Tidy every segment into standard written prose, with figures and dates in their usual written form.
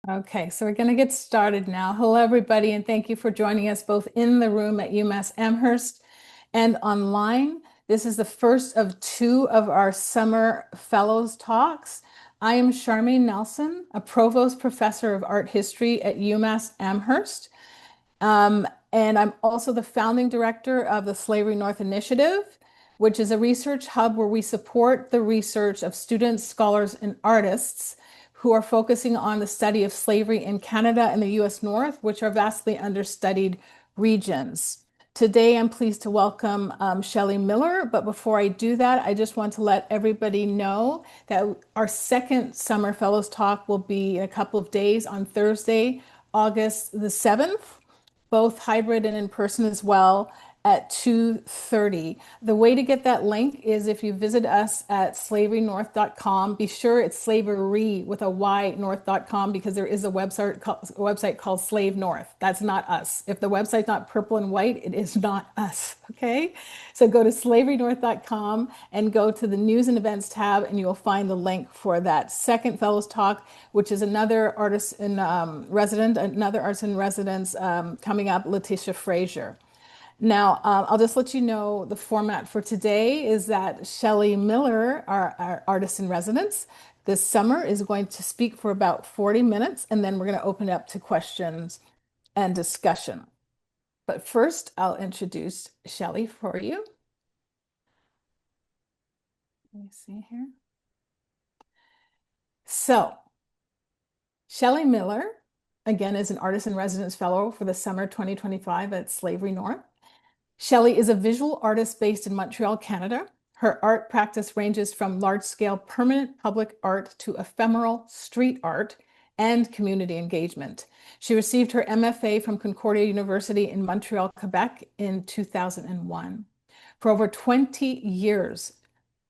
Okay, so we're going to get started now. Hello, everybody, and thank you for joining us both in the room at UMass Amherst and online. This is the first of two of our summer fellows talks. I am Charmaine Nelson, a provost professor of art history at UMass Amherst. And I'm also the founding director of the Slavery North Initiative, which is a research hub where we support the research of students, scholars, and artists who are focusing on the study of slavery in Canada and the US North, which are vastly understudied regions. Today, I'm pleased to welcome Shelley Miller, but before I do that, I just want to let everybody know that our second Summer Fellows Talk will be in a couple of days on Thursday, August the 7th, both hybrid and in person as well at 2:30. The way to get that link is if you visit us at slaverynorth.com. Be sure it's slavery with a Y north.com because there is a website called Slave North. That's not us. If the website's not purple and white, it is not us. Okay. So go to slaverynorth.com and go to the news and events tab, and you'll find the link for that second Fellows Talk, which is another artist in another artist in residence coming up, Letitia Frazier. Now, I'll just let you know the format for today is that Shelley Miller, our artist in residence, this summer is going to speak for about 40 minutes, and then we're going to open it up to questions and discussion. But first, I'll introduce Shelley for you. Let me see here. So, Shelley Miller, again, is an artist in residence fellow for the summer 2025 at Slavery North. Shelley is a visual artist based in Montreal, Canada. Her art practice ranges from large-scale permanent public art to ephemeral street art and community engagement. She received her MFA from Concordia University in Montreal, Quebec in 2001. For over 20 years,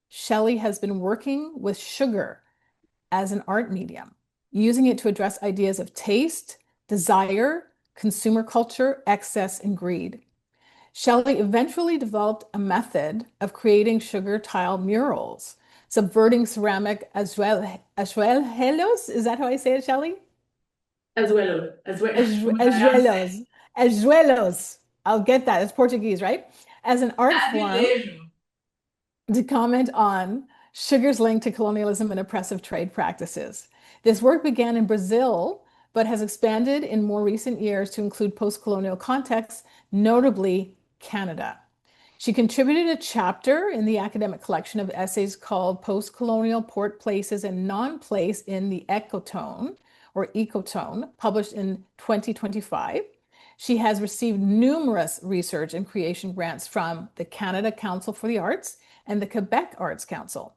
Shelley has been working with sugar as an art medium, using it to address ideas of taste, desire, consumer culture, excess, and greed. Shelley eventually developed a method of creating sugar tile murals, subverting ceramic azuelejos. Is that how I say it, Shelley? Azuelos. Azuelos. I'll get that. It's Portuguese, right? As an art form to comment on sugar's link to colonialism and oppressive trade practices. This work began in Brazil, but has expanded in more recent years to include post-colonial contexts, notably Canada. She contributed a chapter in the academic collection of essays called Post-Colonial Port Places and Non-Place in the Ecotone, or Ecotone, published in 2025. She has received numerous research and creation grants from the Canada Council for the Arts and the Quebec Arts Council.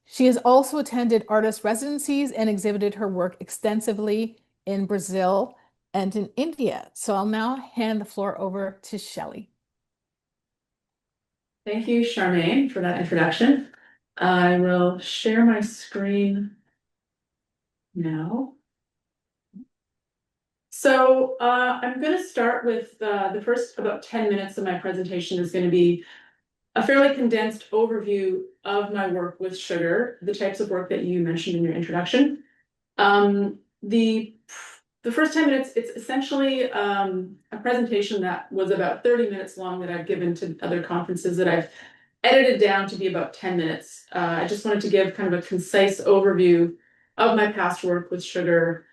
She has also attended artist residencies and exhibited her work extensively in Brazil and in India. So I'll now hand the floor over to Shelley. Thank you, Charmaine, for that introduction. I will share my screen now. So I'm going to start with the first about 10 minutes of my presentation is going to be a fairly condensed overview of my work with sugar, the types of work that you mentioned in your introduction. The first 10 minutes, it's essentially a presentation that was about 30 minutes long that I've given to other conferences that I've edited down to be about 10 minutes. I just wanted to give kind of a concise overview of my past work with sugar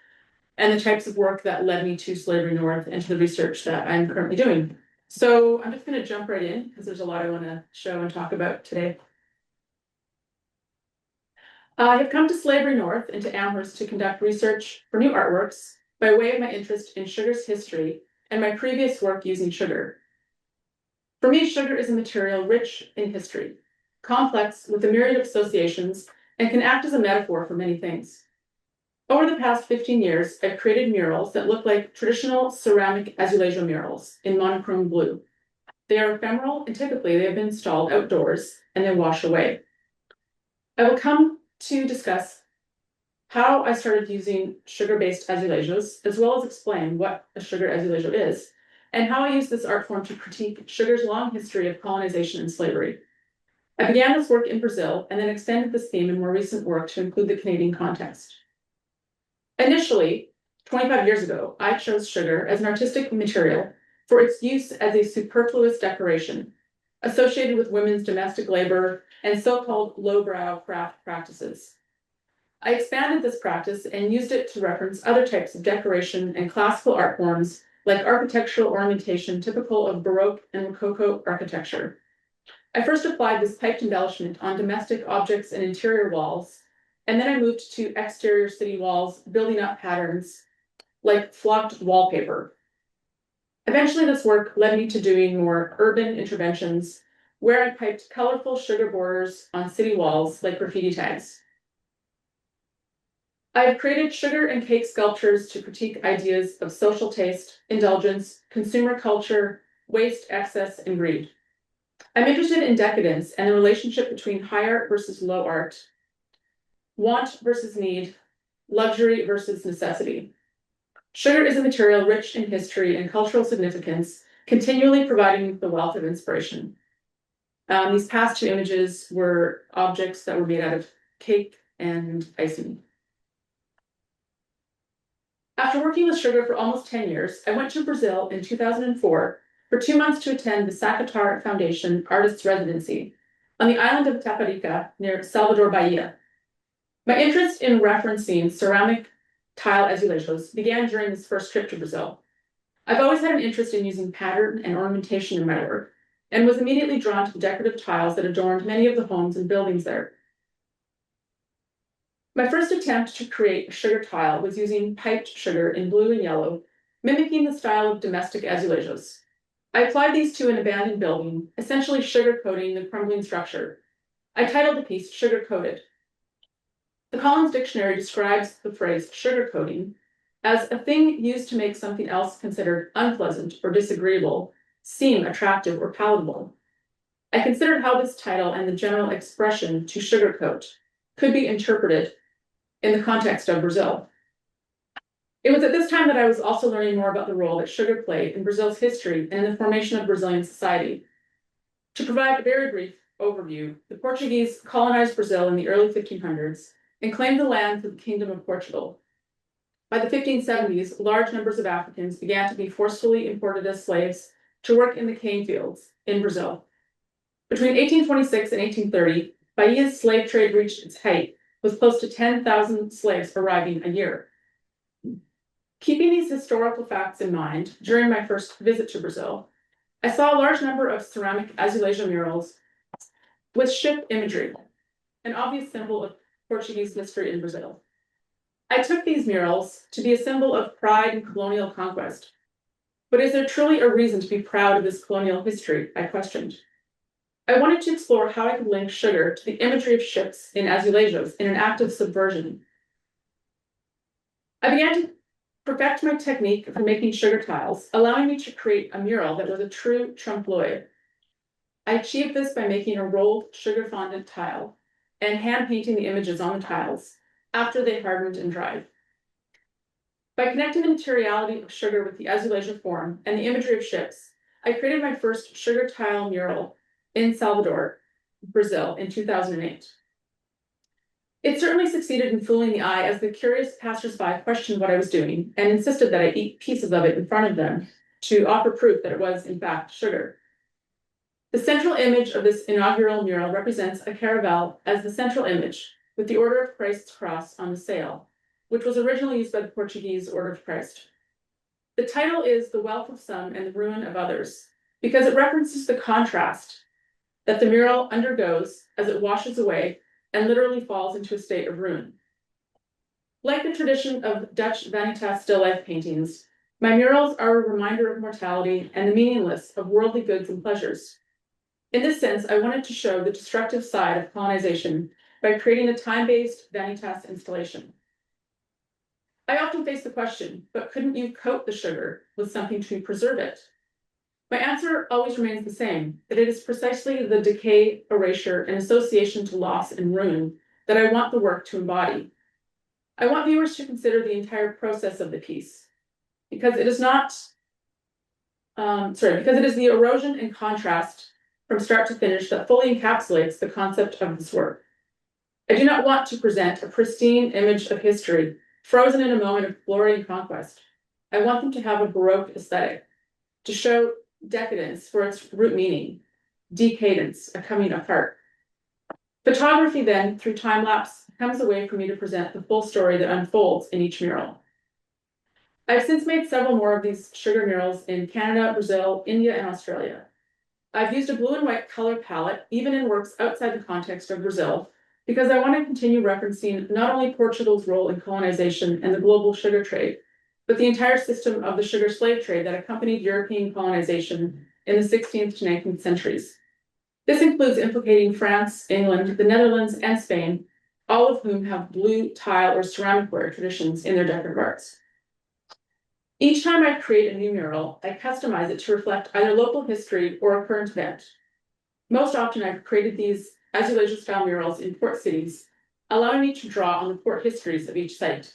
and the types of work that led me to Slavery North and to the research that I'm currently doing. So I'm just going to jump right in because there's a lot I want to show and talk about today. I have come to Slavery North and to Amherst to conduct research for new artworks by way of my interest in sugar's history and my previous work using sugar. For me, sugar is a material rich in history, complex with a myriad of associations, and can act as a metaphor for many things. Over the past 15 years, I've created murals that look like traditional ceramic azulejo murals in monochrome blue. They are ephemeral and typically they have been installed outdoors and they wash away. I will come to discuss how I started using sugar-based azulejos, as well as explain what a sugar azulejo is, and how I use this art form to critique sugar's long history of colonization and slavery. I began this work in Brazil and then extended this theme in more recent work to include the Canadian context. Initially, 25 years ago, I chose sugar as an artistic material for its use as a superfluous decoration associated with women's domestic labor and so-called lowbrow craft practices. I expanded this practice and used it to reference other types of decoration and classical art forms like architectural ornamentation typical of Baroque and Rococo architecture. I first applied this piped embellishment on domestic objects and interior walls, and then I moved to exterior city walls, building up patterns like flocked wallpaper. Eventually, this work led me to doing more urban interventions where I piped colorful sugar borders on city walls like graffiti tags. I have created sugar and cake sculptures to critique ideas of social taste, indulgence, consumer culture, waste, excess, and greed. I'm interested in decadence and the relationship between high art versus low art, want versus need, luxury versus necessity. Sugar is a material rich in history and cultural significance, continually providing the wealth of inspiration. These past two images were objects that were made out of cake and icing. After working with sugar for almost 10 years, I went to Brazil in 2004 for 2 months to attend the Sacatar Foundation Artists Residency on the island of Taparica near Salvador, Bahia. My interest in referencing ceramic tile azulejos began during this first trip to Brazil. I've always had an interest in using pattern and ornamentation in my work, and was immediately drawn to the decorative tiles that adorned many of the homes and buildings there. My first attempt to create a sugar tile was using piped sugar in blue and yellow, mimicking the style of domestic azulejos. I applied these to an abandoned building, essentially sugar-coating the crumbling structure. I titled the piece Sugar Coated. The Collins Dictionary describes the phrase sugar coating as a thing used to make something else considered unpleasant or disagreeable seem attractive or palatable. I considered how this title and the general expression to sugarcoat could be interpreted in the context of Brazil. It was at this time that I was also learning more about the role that sugar played in Brazil's history and in the formation of Brazilian society. To provide a very brief overview, the Portuguese colonized Brazil in the early 1500s and claimed the land for the Kingdom of Portugal. By the 1570s, large numbers of Africans began to be forcefully imported as slaves to work in the cane fields in Brazil. Between 1826 and 1830, Bahia's slave trade reached its height, with close to 10,000 slaves arriving a year. Keeping these historical facts in mind, during my first visit to Brazil, I saw a large number of ceramic azulejo murals with ship imagery, an obvious symbol of Portuguese history in Brazil. I took these murals to be a symbol of pride and colonial conquest. But is there truly a reason to be proud of this colonial history? I questioned. I wanted to explore how I could link sugar to the imagery of ships in azulejos in an act of subversion. I began to perfect my technique for making sugar tiles, allowing me to create a mural that was a true trompe-l'oeil. I achieved this by making a rolled sugar fondant tile and hand painting the images on the tiles after they hardened and dried. By connecting the materiality of sugar with the azulejo form and the imagery of ships, I created my first sugar tile mural in Salvador, Brazil in 2008. It certainly succeeded in fooling the eye as the curious passersby questioned what I was doing and insisted that I eat pieces of it in front of them to offer proof that it was, in fact, sugar. The central image of this inaugural mural represents a caravel as the central image, with the Order of Christ's cross on the sail, which was originally used by the Portuguese Order of Christ. The title is The Wealth of Some and the Ruin of Others, because it references the contrast that the mural undergoes as it washes away and literally falls into a state of ruin. Like the tradition of Dutch vanitas still life paintings, my murals are a reminder of mortality and the meaningless of worldly goods and pleasures. In this sense, I wanted to show the destructive side of colonization by creating a time-based vanitas installation. I often face the question, but couldn't you coat the sugar with something to preserve it? My answer always remains the same, that it is precisely the decay, erasure, and association to loss and ruin that I want the work to embody. I want viewers to consider the entire process of the piece, because it is the erosion and contrast from start to finish that fully encapsulates the concept of this work. I do not want to present a pristine image of history frozen in a moment of glory and conquest. I want them to have a Baroque aesthetic, to show decadence for its root meaning, decadence, a coming apart. Photography then, through time-lapse, becomes a way for me to present the full story that unfolds in each mural. I've since made several more of these sugar murals in Canada, Brazil, India, and Australia. I've used a blue and white color palette, even in works outside the context of Brazil, because I want to continue referencing not only Portugal's role in colonization and the global sugar trade, but the entire system of the sugar slave trade that accompanied European colonization in the 16th to 19th centuries. This includes implicating France, England, the Netherlands, and Spain, all of whom have blue tile or ceramic ware traditions in their decorative arts. Each time I create a new mural, I customize it to reflect either local history or a current event. Most often, I've created these azulejo-style murals in port cities, allowing me to draw on the port histories of each site.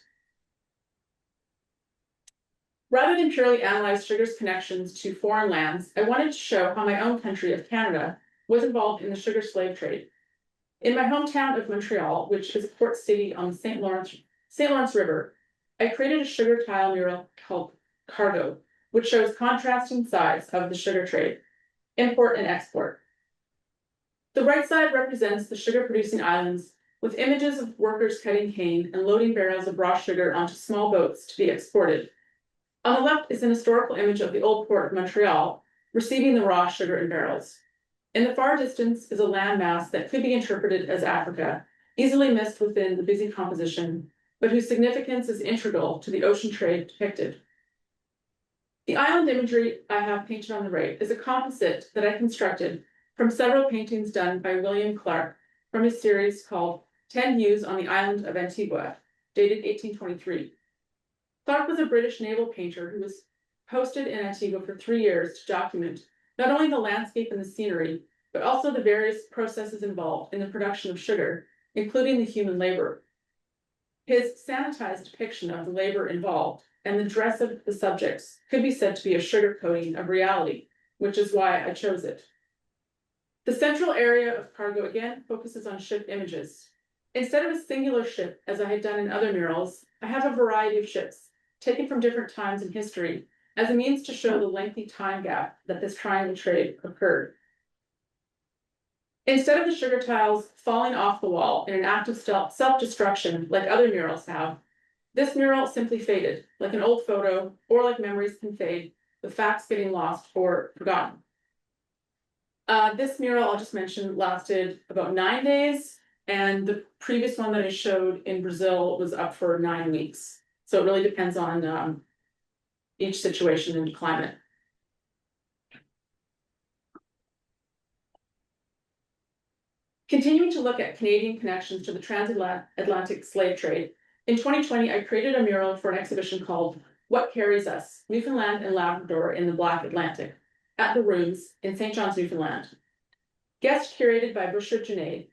Rather than purely analyze sugar's connections to foreign lands, I wanted to show how my own country of Canada was involved in the sugar slave trade. In my hometown of Montreal, which is a port city on the St. Lawrence River, I created a sugar tile mural called Cargo, which shows contrasting sides of the sugar trade, import and export. The right side represents the sugar-producing islands with images of workers cutting cane and loading barrels of raw sugar onto small boats to be exported. On the left is an historical image of the old port of Montreal, receiving the raw sugar in barrels. In the far distance is a landmass that could be interpreted as Africa, easily missed within the busy composition, but whose significance is integral to the ocean trade depicted. The island imagery I have painted on the right is a composite that I constructed from several paintings done by William Clark from his series called 10 Views on the Island of Antigua, dated 1823. Clark was a British naval painter who was posted in Antigua for 3 years to document not only the landscape and the scenery, but also the various processes involved in the production of sugar, including the human labor. His sanitized depiction of the labor involved and the dress of the subjects could be said to be a sugarcoating of reality, which is why I chose it. The central area of Cargo again focuses on ship images. Instead of a singular ship, as I had done in other murals, I have a variety of ships, taken from different times in history, as a means to show the lengthy time gap that this triangle trade occurred. Instead of the sugar tiles falling off the wall in an act of self-destruction like other murals have, this mural simply faded, like an old photo, or like memories can fade, with facts getting lost or forgotten. This mural, I'll just mention, lasted about 9 days, and the previous one that I showed in Brazil was up for 9 weeks. So it really depends on each situation and climate. Continuing to look at Canadian connections to the transatlantic slave trade, in 2020, I created a mural for an exhibition called What Carries Us? Newfoundland and Labrador in the Black Atlantic, at the Rooms in St. John's, Newfoundland. Guest curated by Bouchard Junaid,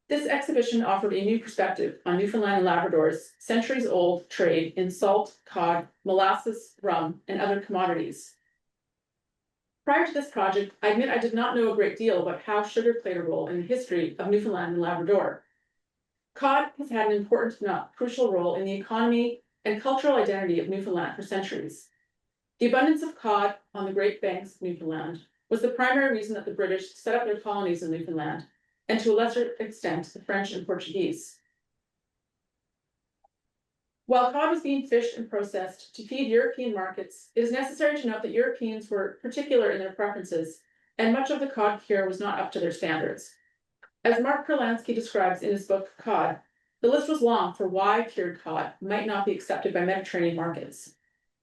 this exhibition offered a new perspective on Newfoundland and Labrador's centuries-old trade in salt, cod, molasses, rum, and other commodities. Prior to this project, I admit I did not know a great deal about how sugar played a role in the history of Newfoundland and Labrador. Cod has had an important, if not crucial, role in the economy and cultural identity of Newfoundland for centuries. The abundance of cod on the Great Banks of Newfoundland was the primary reason that the British set up their colonies in Newfoundland, and to a lesser extent, the French and Portuguese. While cod was being fished and processed to feed European markets, it is necessary to note that Europeans were particular in their preferences, and much of the cod cure was not up to their standards. As Mark Kurlansky describes in his book, Cod, the list was long for why cured cod might not be accepted by Mediterranean markets.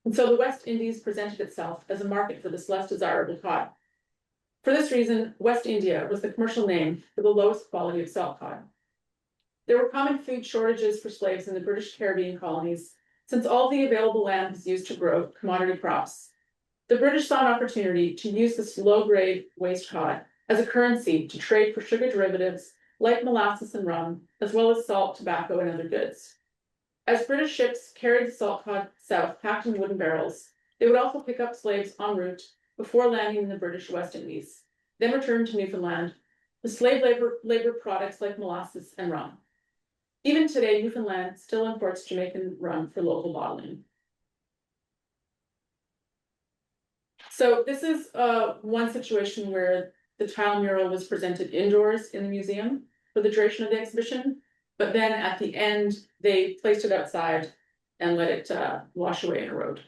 And so the West Indies presented itself as a market for this less desirable cod. For this reason, West India was the commercial name for the lowest quality of salt cod. There were common food shortages for slaves in the British Caribbean colonies, since all the available land was used to grow commodity crops. The British saw an opportunity to use this low-grade waste cod as a currency to trade for sugar derivatives like molasses and rum, as well as salt, tobacco, and other goods. As British ships carried the salt cod south packed in wooden barrels, they would also pick up slaves en route before landing in the British West Indies, then return to Newfoundland with slave labor products like molasses and rum. Even today, Newfoundland still imports Jamaican rum for local bottling. So this is one situation where the tile mural was presented indoors in the museum for the duration of the exhibition, but then at the end, they placed it outside and let it wash away in a road.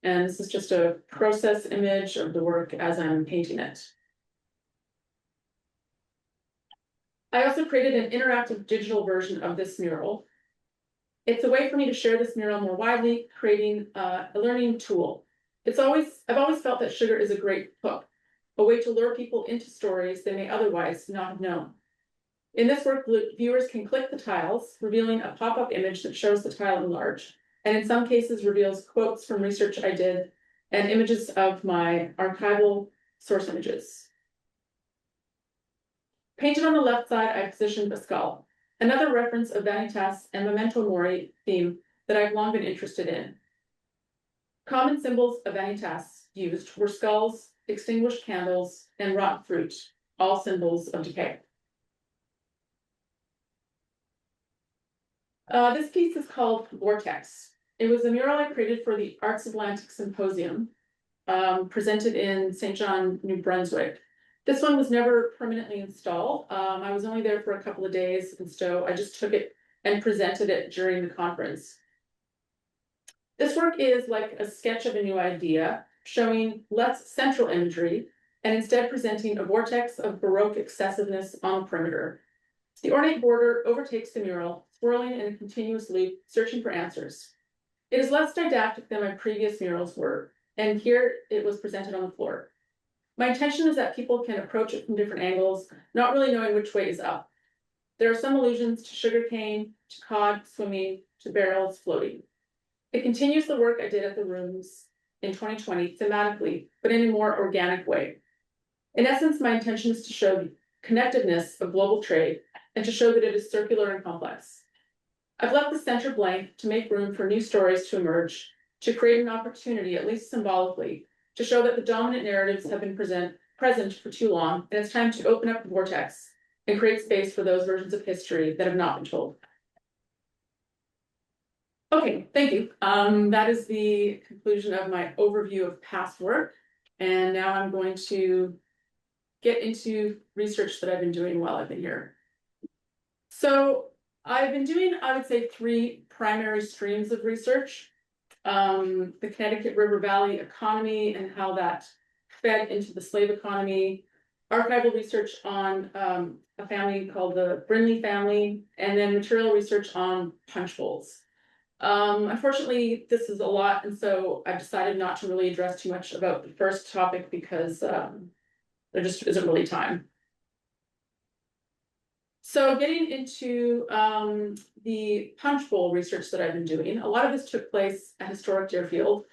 And this is just a process image of the work as I'm painting it. I also created an interactive digital version of this mural. It's a way for me to share this mural more widely, creating a learning tool. I've always felt that sugar is a great hook, a way to lure people into stories they may otherwise not have known. In this work, viewers can click the tiles, revealing a pop-up image that shows the tile enlarged, and in some cases reveals quotes from research I did and images of my archival source images. Painted on the left side, I positioned a skull, another reference of Vanitas and Memento Mori theme that I've long been interested in. Common symbols of Vanitas used were skulls, extinguished candles, and rotten fruit, all symbols of decay. This piece is called Vortex. It was a mural I created for the Arts Atlantic Symposium, presented in St. John, New Brunswick. This one was never permanently installed. I was only there for a couple of days, and so I just took it and presented it during the conference. This work is like a sketch of a new idea, showing less central imagery, and instead presenting a vortex of Baroque excessiveness on the perimeter. The ornate border overtakes the mural, swirling in a continuous loop, searching for answers. It is less didactic than my previous murals were, and here it was presented on the floor. My intention is that people can approach it from different angles, not really knowing which way is up. There are some allusions to sugarcane, to cod swimming, to barrels floating. It continues the work I did at the rooms in 2020 thematically, but in a more organic way. In essence, my intention is to show the connectedness of global trade and to show that it is circular and complex. I've left the center blank to make room for new stories to emerge, to create an opportunity, at least symbolically, to show that the dominant narratives have been present for too long, and it's time to open up the vortex and create space for those versions of history that have not been told. Okay, thank you. That is the conclusion of my overview of past work. And now I'm going to get into research that I've been doing while I've been here. So I've been doing, I would say, 3 primary streams of research. The Connecticut River Valley economy and how that fed into the slave economy, archival research on a family called the Brinley family, and then material research on punch bowls. Unfortunately, this is a lot, and so I've decided not to really address too much about the first topic because there just isn't really time. So getting into the punch bowl research that I've been doing, a lot of this took place at Historic Deerfield,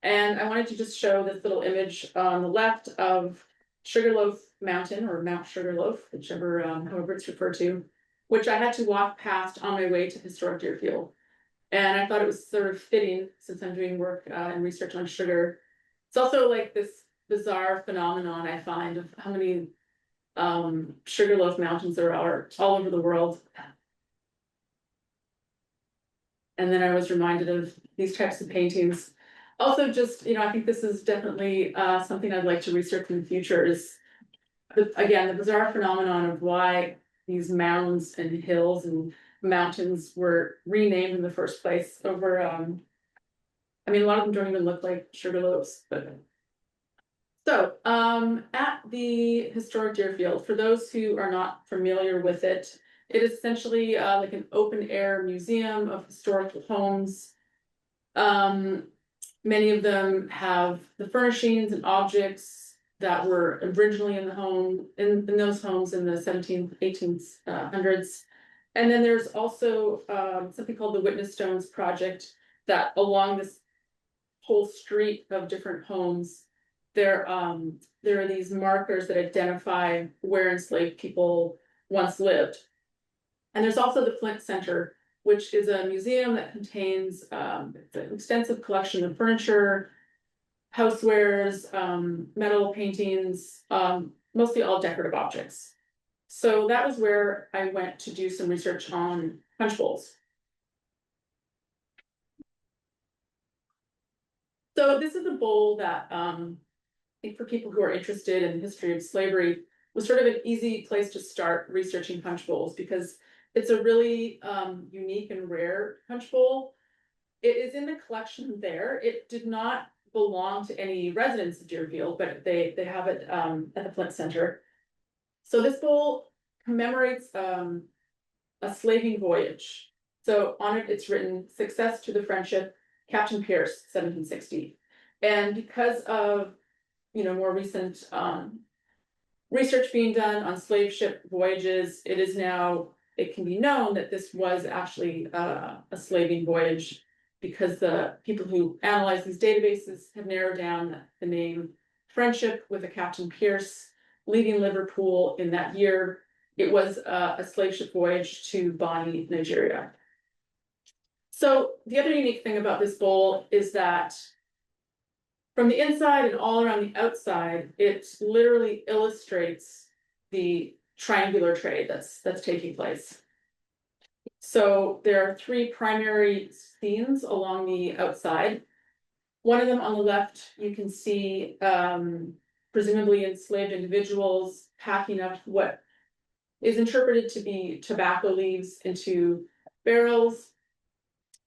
and I wanted to just show this little image on the left of Sugarloaf Mountain, or Mount Sugarloaf, whichever, however it's referred to, which I had to walk past on my way to Historic Deerfield. And I thought it was sort of fitting since I'm doing work and research on sugar. It's also like this bizarre phenomenon I find of how many Sugarloaf mountains there are all over the world. And then I was reminded of these types of paintings. Also, just, I think this is definitely something I'd like to research in the future is, again, the bizarre phenomenon of why these mounds and hills and mountains were renamed in the first place over, I mean, a lot of them don't even look like Sugarloaves, but. So, at the Historic Deerfield, for those who are not familiar with it, it is essentially like an open air museum of historical homes. Many of them have the furnishings and objects that were originally in the home, in those homes in the 17th, 1800s. And then there's also something called the Witness Stones Project that along this whole street of different homes, there are these markers that identify where enslaved people once lived. And there's also the Flint Center, which is a museum that contains an extensive collection of furniture, housewares, metal paintings, mostly all decorative objects. So that was where I went to do some research on punch bowls. So this is a bowl that I think for people who are interested in the history of slavery was sort of an easy place to start researching punch bowls because it's a really unique and rare punch bowl. It is in the collection there. It did not belong to any residents of Deerfield, but they have it at the Flint Center. So this bowl commemorates a slaving voyage. So on it, it's written "Success to the Friendship, Captain Pierce, 1760." And because of more recent research being done on slave ship voyages, it can be known that this was actually a slaving voyage because the people who analyze these databases have narrowed down the name Friendship with a Captain Pierce leaving Liverpool in that year. It was a slave ship voyage to Bonny, Nigeria. So the other unique thing about this bowl is that from the inside and all around the outside, it literally illustrates the triangular trade that's taking place. So there are three primary scenes along the outside. One of them on the left, you can see presumably enslaved individuals packing up what is interpreted to be tobacco leaves into barrels.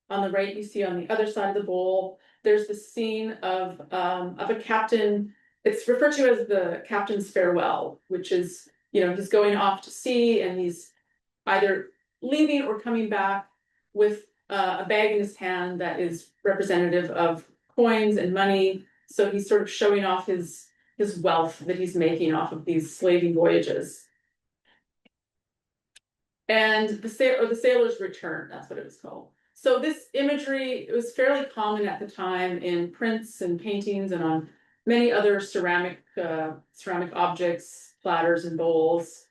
On the right, you see on the other side of the bowl, there's the scene of a captain. It's referred to as the captain's farewell, which is, he's going off to sea and he's either leaving or coming back with a bag in his hand that is representative of coins and money. So he's sort of showing off his wealth that he's making off of these slaving voyages. And the sailor's return, that's what it was called. So this imagery, it was fairly common at the time in prints and paintings and on many other ceramic objects, platters and bowls.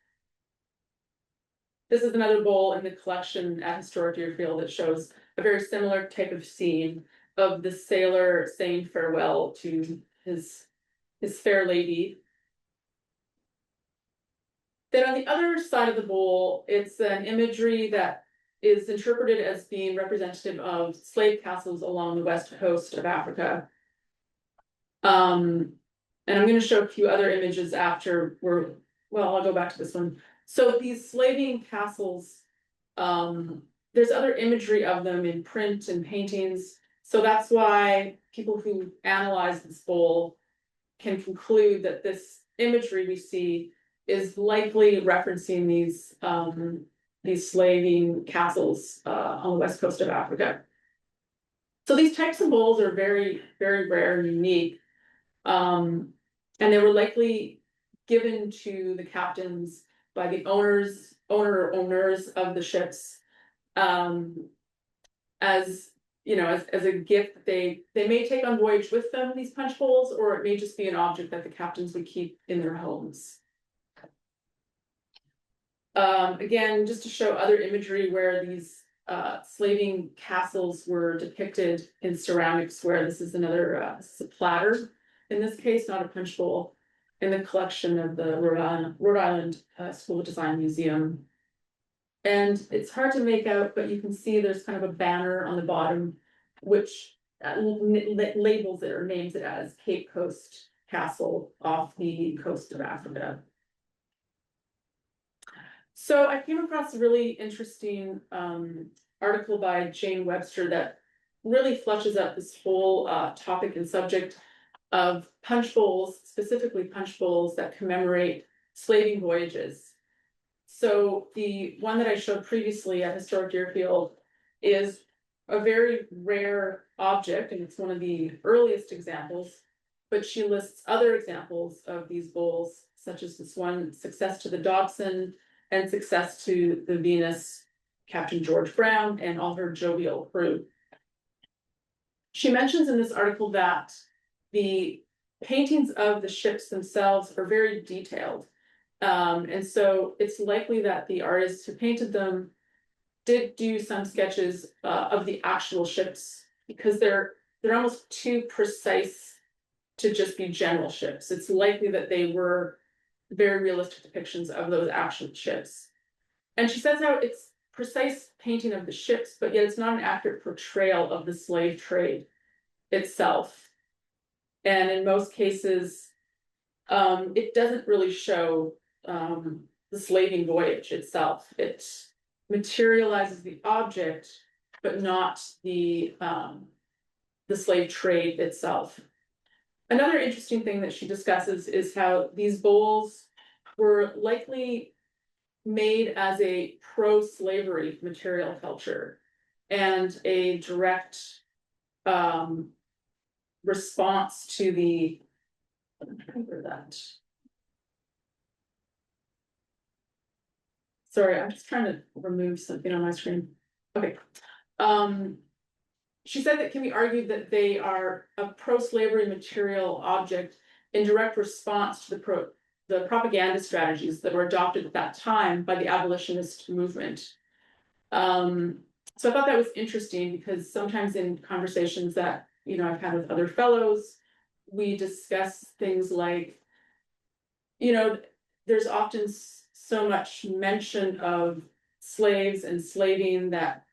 This is another bowl in the collection at Historic Deerfield that shows a very similar type of scene of the sailor saying farewell to his fair lady. Then on the other side of the bowl, it's an imagery that is interpreted as being representative of slave castles along the west coast of Africa. And I'm going to show a few other images after I'll go back to this one. So these slaving castles, there's other imagery of them in print and paintings. So that's why people who analyze this bowl can conclude that this imagery we see is likely referencing these slaving castles on the west coast of Africa. So these types of bowls are very, very rare and unique. And they were likely given to the captains by the owners of the ships as a gift that they may take on voyage with them, these punch bowls, or it may just be an object that the captains would keep in their homes. Again, just to show other imagery where these slaving castles were depicted in ceramics, where this is another this is a platter, in this case, not a punch bowl, in the collection of the Rhode Island School of Design Museum. And it's hard to make out, but you can see there's kind of a banner on the bottom, which labels it or names it as Cape Coast Castle off the coast of Africa. So I came across a really interesting article by Jane Webster that really fleshes out this whole topic and subject of punch bowls, specifically punch bowls that commemorate slaving voyages. So the one that I showed previously at Historic Deerfield is a very rare object, and it's one of the earliest examples, but she lists other examples of these bowls, such as this one, Success to the Dobson, and Success to the Venus, Captain George Brown, and all her jovial crew. She mentions in this article that the paintings of the ships themselves are very detailed. And so it's likely that the artists who painted them did do some sketches of the actual ships, because they're almost too precise to just be general ships. It's likely that they were very realistic depictions of those actual ships. And she says how it's precise painting of the ships, but yet it's not an accurate portrayal of the slave trade itself. And in most cases, it doesn't really show the slaving voyage itself. It materializes the object, but not the slave trade itself. Another interesting thing that she discusses is how these bowls were likely made as a pro-slavery material culture and a direct response to the Sorry, I'm just trying to remove something on my screen. Okay. She said that can be argued that they are a pro-slavery material object in direct response to the propaganda strategies that were adopted at that time by the abolitionist movement. So I thought that was interesting because sometimes in conversations that I've had with other fellows, we discuss things like, there's often so much mention of slaves and slaving that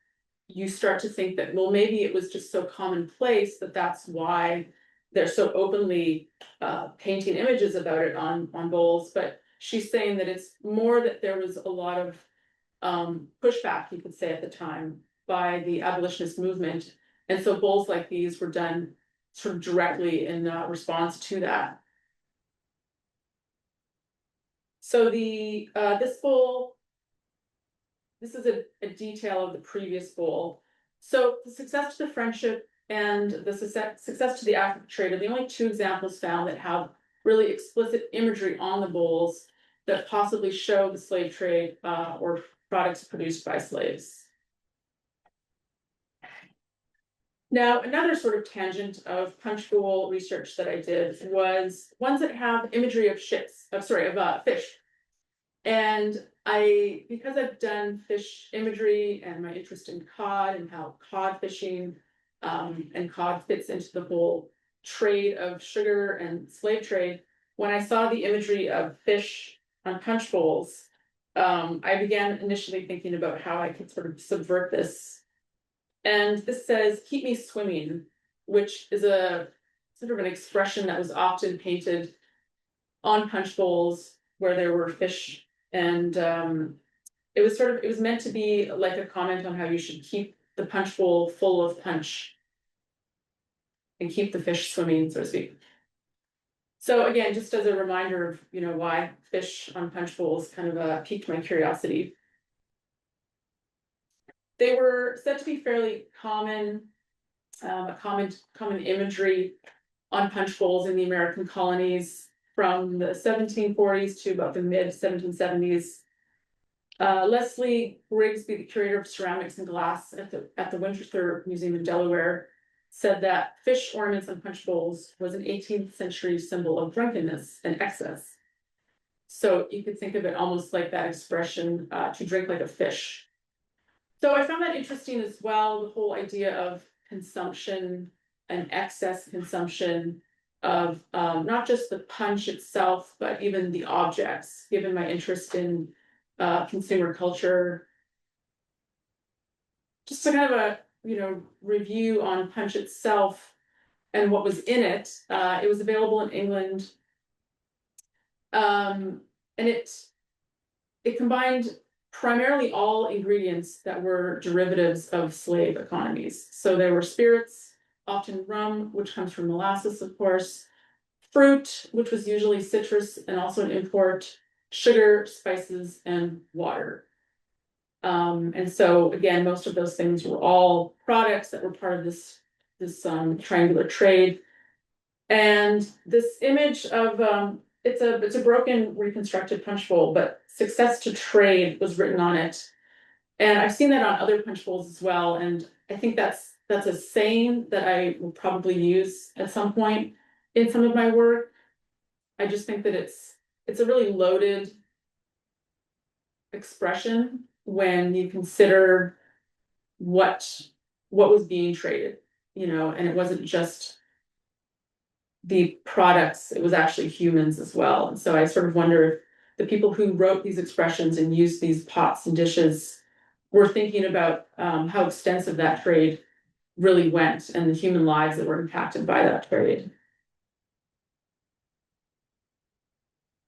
you start to think that, well, maybe it was just so commonplace that that's why they're so openly painting images about it on bowls. But she's saying that it's more that there was a lot of pushback, you could say, at the time by the abolitionist movement. And so bowls like these were done sort of directly in response to that. So this bowl, this is a detail of the previous bowl. So the success to the friendship and the success to the African trade are the only two examples found that have really explicit imagery on the bowls that possibly show the slave trade or products produced by slaves. Now, another sort of tangent of punch bowl research that I did was ones that have imagery of fish. And because I've done fish imagery and my interest in cod and how cod fishing and cod fits into the whole trade of sugar and slave trade, when I saw the imagery of fish on punch bowls, I began initially thinking about how I could sort of subvert this. And this says, "Keep me swimming," which is a sort of an expression that was often painted on punch bowls where there were fish. And it was meant to be like a comment on how you should keep the punch bowl full of punch and keep the fish swimming, so to speak. So again, just as a reminder of why fish on punch bowls kind of piqued my curiosity. They were said to be fairly common, common imagery on punch bowls in the American colonies from the 1740s to about the mid 1770s. Leslie Grigsby, the curator of ceramics and glass at the Winchester Museum in Delaware, said that fish ornaments on punch bowls was an 18th century symbol of drunkenness and excess. So you could think of it almost like that expression, to drink like a fish. So I found that interesting as well, the whole idea of consumption and excess consumption of not just the punch itself, but even the objects, given my interest in consumer culture. Just a kind of a review on punch itself and what was in it. It was available in England, and it combined primarily all ingredients that were derivatives of slave economies. So there were spirits, often rum, which comes from molasses, of course, fruit, which was usually citrus and also an import, sugar, spices, and water. And so again, most of those things were all products that were part of this triangular trade. And this image of it's a broken reconstructed punch bowl, but "success to trade" was written on it. And I've seen that on other punch bowls as well. And I think that's a saying that I will probably use at some point in some of my work. I just think that it's a really loaded expression when you consider what was being traded, and it wasn't just the products, it was actually humans as well. And so I sort of wonder if the people who wrote these expressions and used these pots and dishes were thinking about how extensive that trade really went and the human lives that were impacted by that trade.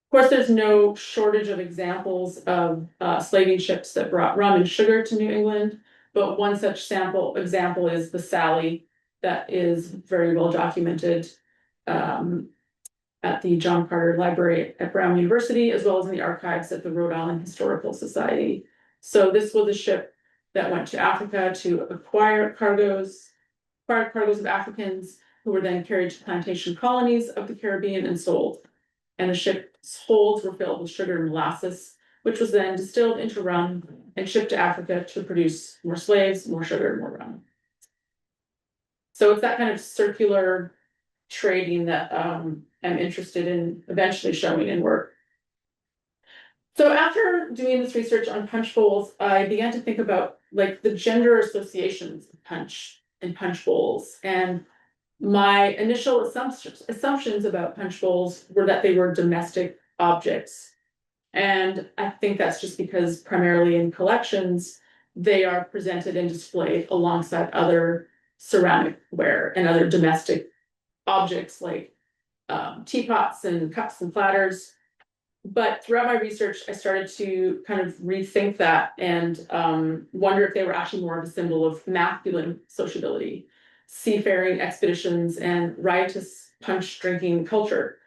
Of course, there's no shortage of examples of slaving ships that brought rum and sugar to New England, but one such example is the Sally, that is very well documented at the John Carter Library at Brown University, as well as in the archives at the Rhode Island Historical Society. So this was a ship that went to Africa to acquire cargoes of Africans who were then carried to plantation colonies of the Caribbean and sold. And the ship's holds were filled with sugar and molasses, which was then distilled into rum and shipped to Africa to produce more slaves, more sugar, more rum. So it's that kind of circular trading that I'm interested in eventually showing in work. So after doing this research on punch bowls, I began to think about like the gender associations of punch and punch bowls. And my initial assumptions about punch bowls were that they were domestic objects. And I think that's just because primarily in collections, they are presented and displayed alongside other ceramic ware and other domestic objects like teapots and cups and platters. But throughout my research, I started to kind of rethink that and wonder if they were actually more of a symbol of masculine sociability, seafaring expeditions, and riotous punch drinking culture.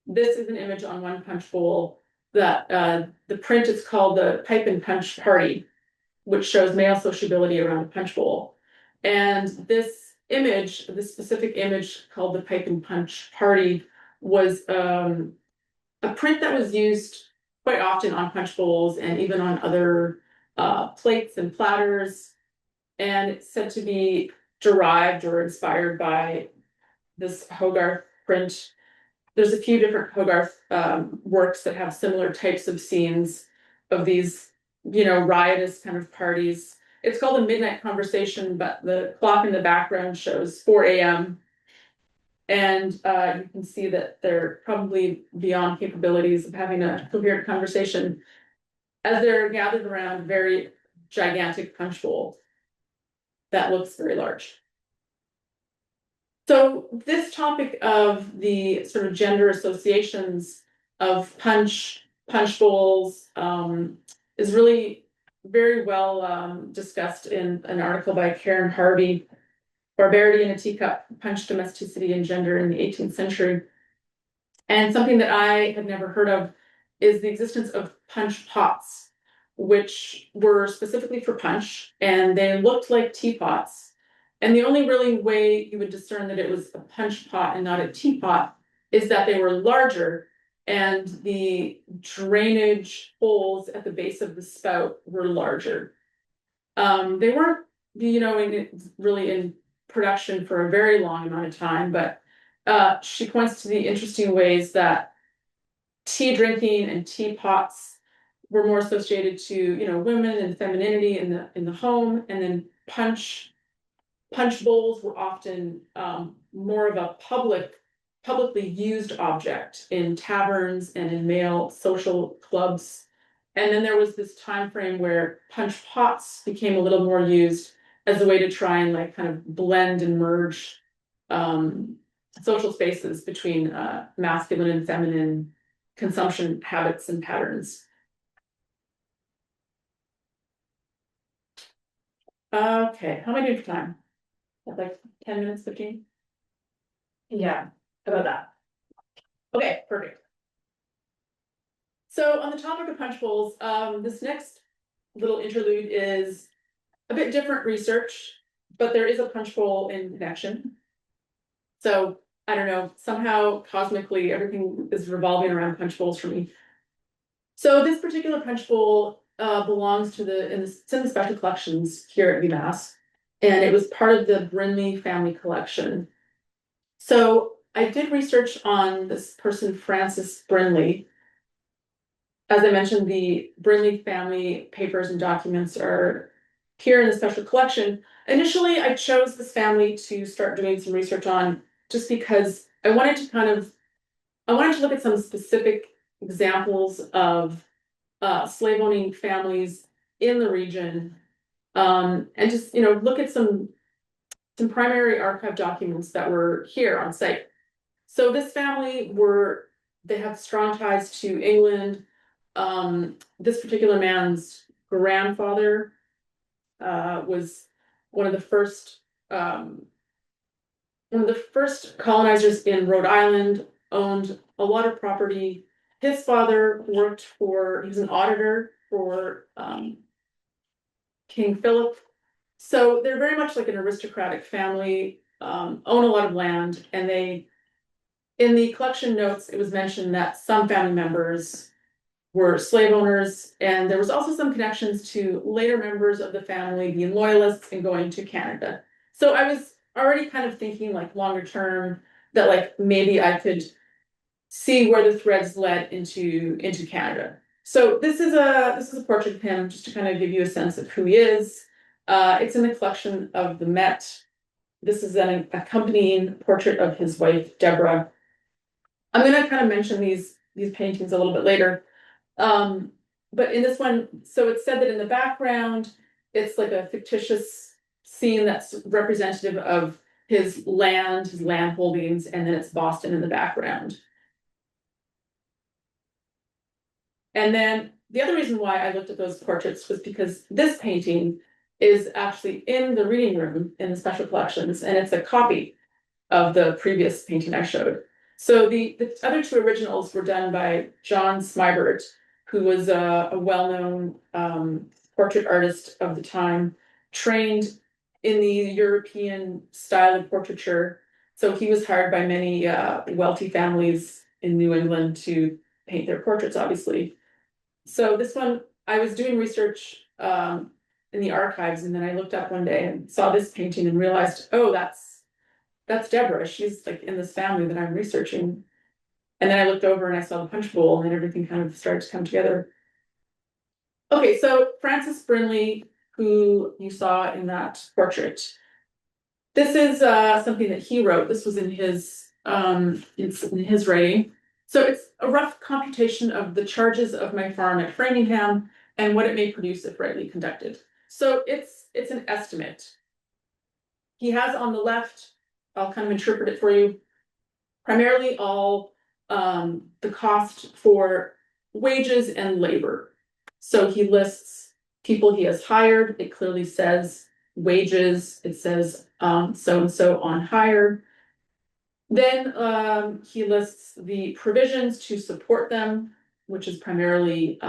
This is an image on one punch bowl that the print is called the Pipe and Punch Party, which shows male sociability around a punch bowl. And this image, this specific image called the Pipe and Punch Party, was a print that was used quite often on punch bowls and even on other plates and platters. And it's said to be derived or inspired by this Hogarth print. There's a few different Hogarth works that have similar types of scenes of these, riotous kind of parties. It's called a midnight conversation, but the clock in the background shows 4 a.m. And you can see that they're probably beyond capabilities of having a coherent conversation as they're gathered around a very gigantic punch bowl that looks very large. So this topic of the sort of gender associations of punch bowls is really very well discussed in an article by Karen Harvey, Barbarity in a Teacup, Punch Domesticity and Gender in the 18th Century. And something that I had never heard of is the existence of punch pots, which were specifically for punch, and they looked like teapots. And the only really way you would discern that it was a punch pot and not a teapot is that they were larger and the drainage holes at the base of the spout were larger. They weren't, really in production for a very long amount of time, but she points to the interesting ways that tea drinking and teapots were more associated to, women and femininity in the home, and then punch bowls were often more of a publicly used object in taverns and in male social clubs. And then there was this time frame where punch pots became a little more used as a way to try and kind of blend and merge social spaces between masculine and feminine consumption habits and patterns. Okay, how am I doing for time? Like 10 minutes, 15? Yeah, about that. Okay, perfect. So on the topic of punch bowls, this next little interlude is a bit different research, but there is a punch bowl in connection. So I don't know, somehow cosmically everything is revolving around punch bowls for me. So this particular punch bowl belongs to it's in the special collections here at UMass, and it was part of the Brinley family collection. So I did research on this person, Frances Brinley. As I mentioned, the Brinley family papers and documents are here in the special collection. Initially, I chose this family to start doing some research on just because I wanted to look at some specific examples of slave owning families in the region, and just look at some primary archive documents that were here on site. So this family they have strong ties to England. This particular man's grandfather was one of the first colonizers in Rhode Island, owned a lot of property. His father he was an auditor for King Philip. So they're very much like an aristocratic family, own a lot of land, and in the collection notes, it was mentioned that some family members were slave owners, and there was also some connections to later members of the family being loyalists and going to Canada. So I was already kind of thinking like longer term that like maybe I could see where the threads led into Canada. So this is a portrait of him just to kind of give you a sense of who he is. It's in the collection of the Met. This is an accompanying portrait of his wife, Deborah. I'm going to kind of mention these paintings a little bit later. But in this one, so it's said that in the background, it's like a fictitious scene that's representative of his land holdings, and then it's Boston in the background. And then the other reason why I looked at those portraits was because this painting is actually in the reading room in the special collections, and it's a copy of the previous painting I showed. So the other two originals were done by John Smybert, who was a well-known portrait artist of the time, trained in the European style of portraiture. So he was hired by many wealthy families in New England to paint their portraits, obviously. So this one, I was doing research in the archives, and then I looked up one day and saw this painting and realized, oh, that's Deborah. She's like in this family that I'm researching. And then I looked over and I saw the punch bowl, and everything kind of started to come together. Okay, so Francis Brinley, who you saw in that portrait, this is something that he wrote. This was in his writing. So it's a rough computation of the charges of my farm at Framingham and what it may produce if rightly conducted. So it's an estimate. He has on the left, I'll kind of interpret it for you, primarily all the cost for wages and labor. So he lists people he has hired. It clearly says wages. It says so and so on hire. Then he lists the provisions to support them, which is primarily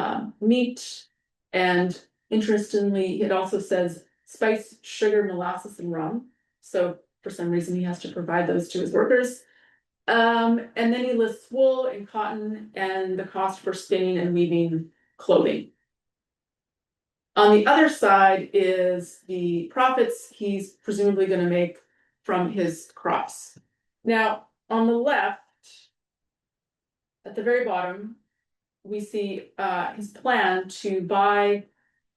meat. And interestingly, it also says spice, sugar, molasses, and rum. So for some reason, he has to provide those to his workers. And then he lists wool and cotton and the cost for spinning and weaving clothing. On the other side is the profits he's presumably going to make from his crops. Now, on the left, at the very bottom, we see his plan to buy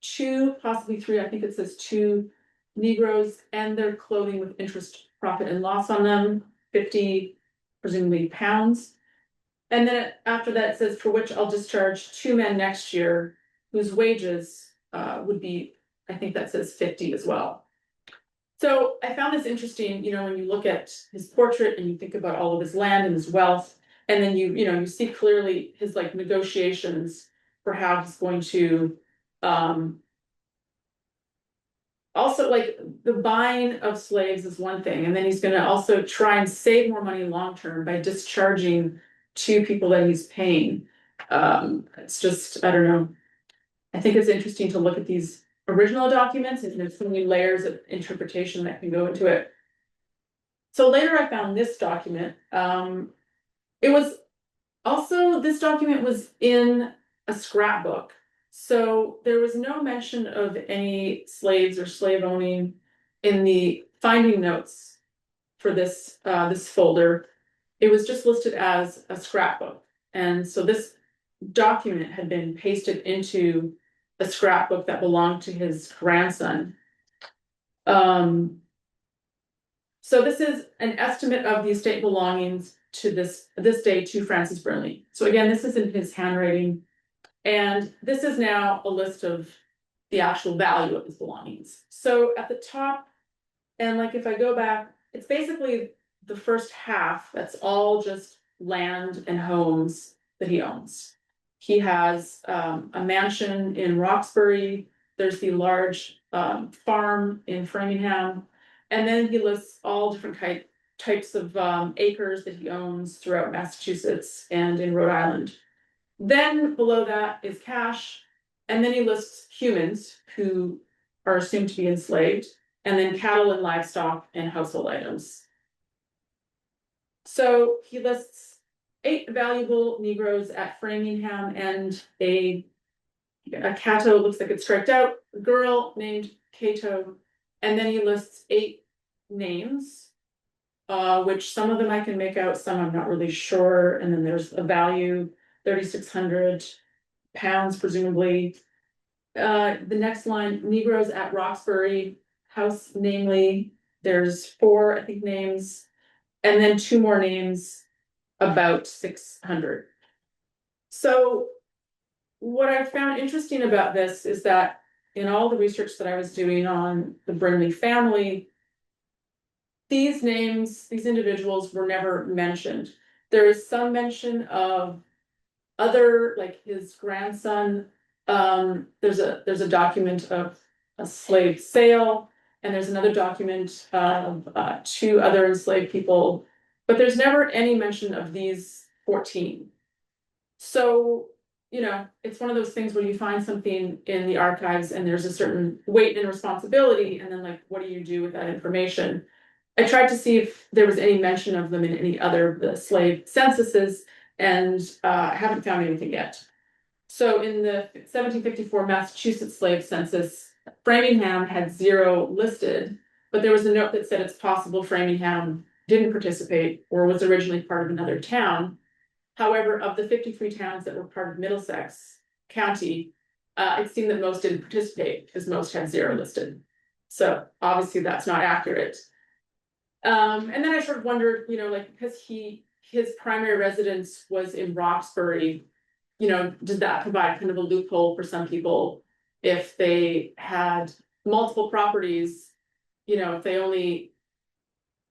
2, possibly 3, I think it says 2 Negroes and their clothing with interest, profit, and loss on them, 50, presumably pounds. And then after that, it says, for which I'll discharge 2 men next year, whose wages would be, I think that says 50 as well. So I found this interesting, when you look at his portrait and you think about all of his land and his wealth, and then you see clearly his like negotiations for how he's going to also, like, the buying of slaves is one thing, and then he's going to also try and save more money long term by discharging 2 people that he's paying. It's just, I don't know. I think it's interesting to look at these original documents, and there's so many layers of interpretation that can go into it. So later I found this document. This document was in a scrapbook. So there was no mention of any slaves or slave owning in the finding notes for this folder. It was just listed as a scrapbook. And so this document had been pasted into a scrapbook that belonged to his grandson. So this is an estimate of the estate belongings to this day to Francis Burnley. So again, this is in his handwriting. And this is now a list of the actual value of his belongings. So at the top, and like if I go back, it's basically the first half, that's all just land and homes that he owns. He has a mansion in Roxbury, there's the large farm in Framingham, and then he lists all different types of acres that he owns throughout Massachusetts and in Rhode Island. Then below that is cash, and then he lists humans who are assumed to be enslaved, and then cattle and livestock and household items. So he lists 8 valuable Negroes at Framingham and a Cato, looks like it's striked out, a girl named Cato, and then he lists 8 names, which some of them I can make out, some I'm not really sure, and then there's a value, 3,600 pounds presumably. The next line, Negroes at Roxbury House, namely, there's 4, I think, names, and then 2 more names, about 600. So what I found interesting about this is that in all the research that I was doing on the Burnley family, these names, these individuals were never mentioned. There is some mention of other, like his grandson, there's a document of a slave sale, and there's another document of 2 other enslaved people, but there's never any mention of these 14. So, you know, it's one of those things where you find something in the archives and there's a certain weight and responsibility, and then like, what do you do with that information? I tried to see if there was any mention of them in any other of the slave censuses, and I haven't found anything yet. So in the 1754 Massachusetts slave census, Framingham had 0 listed, but there was a note that said it's possible Framingham didn't participate or was originally part of another town. However, of the 53 towns that were part of Middlesex County, it seemed that most didn't participate because most had 0 listed. So obviously that's not accurate. And then I sort of wondered, you know, like, because his primary residence was in Roxbury, you know, does that provide kind of a loophole for some people if they had multiple properties, you know, if they only,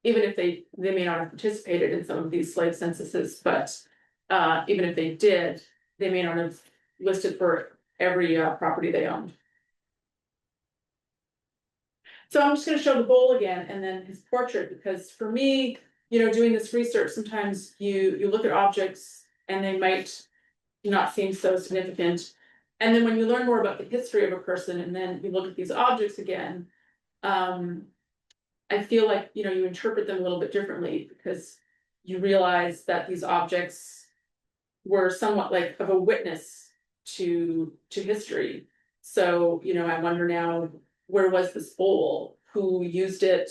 even if they may not have participated in some of these slave censuses, but even if they did, they may not have listed for every property they owned. So I'm just going to show the bowl again and then his portrait, because for me, you know, doing this research, sometimes you look at objects and they might not seem so significant. And then when you learn more about the history of a person and then you look at these objects again, I feel like, you know, you interpret them a little bit differently because you realize that these objects were somewhat like of a witness to history. So, you know, I wonder now, where was this bowl? Who used it?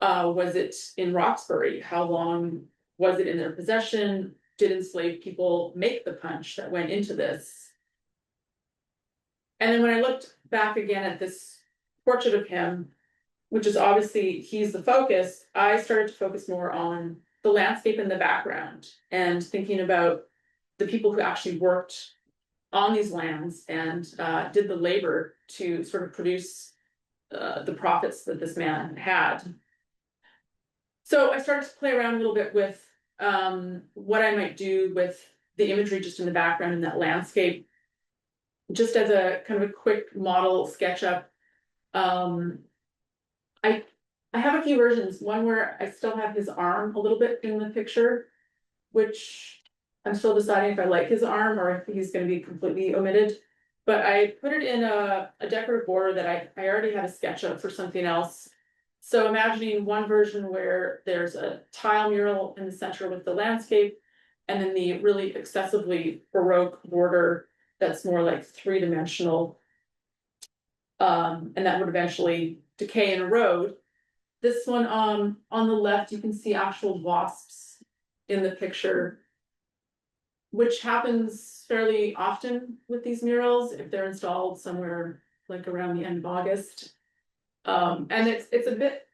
Was it in Roxbury? How long was it in their possession? Did enslaved people make the punch that went into this? And then when I looked back again at this portrait of him, which is obviously he's the focus, I started to focus more on the landscape in the background and thinking about the people who actually worked on these lands and did the labor to sort of produce the profits that this man had. So I started to play around a little bit with what I might do with the imagery just in the background in that landscape, just as a kind of a quick model SketchUp. I have a few versions, one where I still have his arm a little bit in the picture, which I'm still deciding if I like his arm or if he's going to be completely omitted. But I put it in a decorative border that I already had a sketch of for something else. So imagining one version where there's a tile mural in the center with the landscape, and then the really excessively Baroque border that's more like 3-dimensional, and that would eventually decay and erode. This one on the left, you can see actual wasps in the picture, which happens fairly often with these murals if they're installed somewhere like around the end of August. And it's a bit.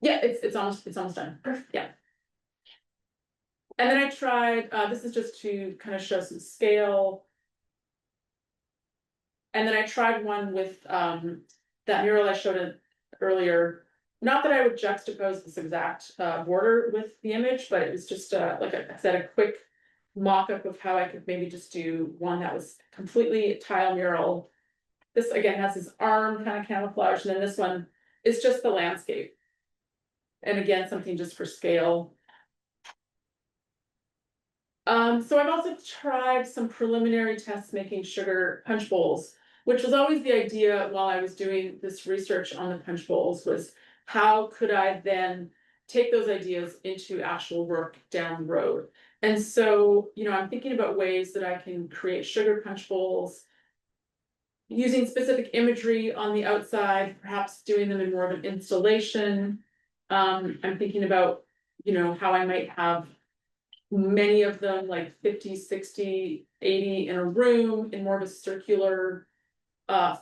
Yeah, it's almost done. Yeah. And then I tried, this is just to kind of show some scale. And then I tried one with that mural I showed it earlier. Not that I would juxtapose this exact border with the image, but it was just like I said, a quick mock-up of how I could maybe just do one that was completely tile mural. This again has his arm kind of camouflaged, and then this one is just the landscape. And again, something just for scale. So I've also tried some preliminary tests making sugar punch bowls, which was always the idea while I was doing this research on the punch bowls, was how could I then take those ideas into actual work down the road. And so, I'm thinking about ways that I can create sugar punch bowls using specific imagery on the outside, perhaps doing them in more of an installation. I'm thinking about, how I might have many of them, like 50, 60, 80 in a room in more of a circular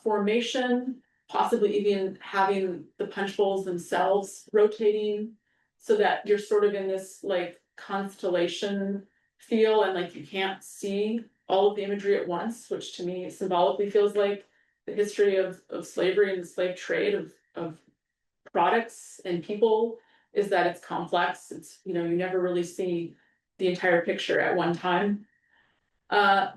formation, possibly even having the punch bowls themselves rotating so that you're sort of in this like constellation feel, and like you can't see all of the imagery at once, which to me symbolically feels like the history of slavery and the slave trade of products and people, is that it's complex. It's, you never really see the entire picture at one time.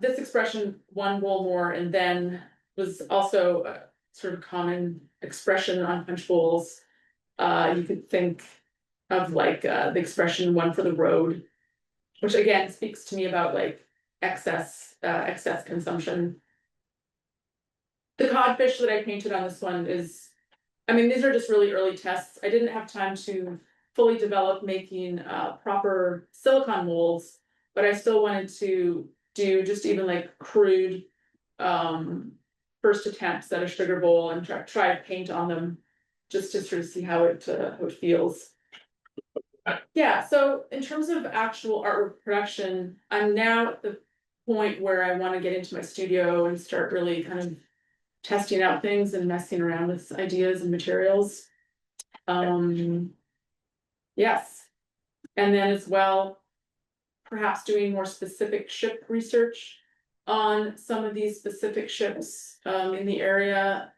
This expression, one bowl more, and then, was also a sort of common expression on punch bowls. You could think of like the expression one for the road, which again speaks to me about like excess consumption. The codfish that I painted on this one is, these are just really early tests. I didn't have time to fully develop making proper silicone molds, but I still wanted to do just even like crude first attempts at a sugar bowl and try paint on them, just to sort of see how it feels. Yeah, so in terms of actual artwork production, I'm now at the point where I want to get into my studio and start really kind of testing out things and messing around with ideas and materials. Yes. And then as well, perhaps doing more specific ship research on some of these specific ships in the area